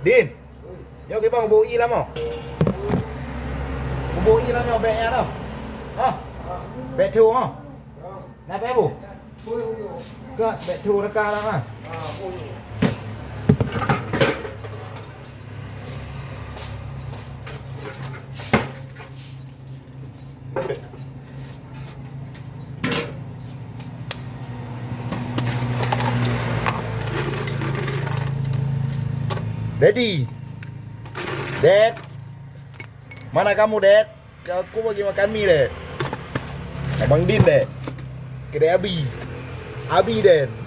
Din, yo cái bông bố y lắm không? Bố y lắm nhau bẹ đâu? Hả? Bẹ thù không? Này bẹ bù? Cơ bẹ thù nó ca lắm à? Daddy, Dad, mana kamu Dad? Aku bagi makan mie Dad. Abang Din Dad. Kedai Abi, Abi Dad.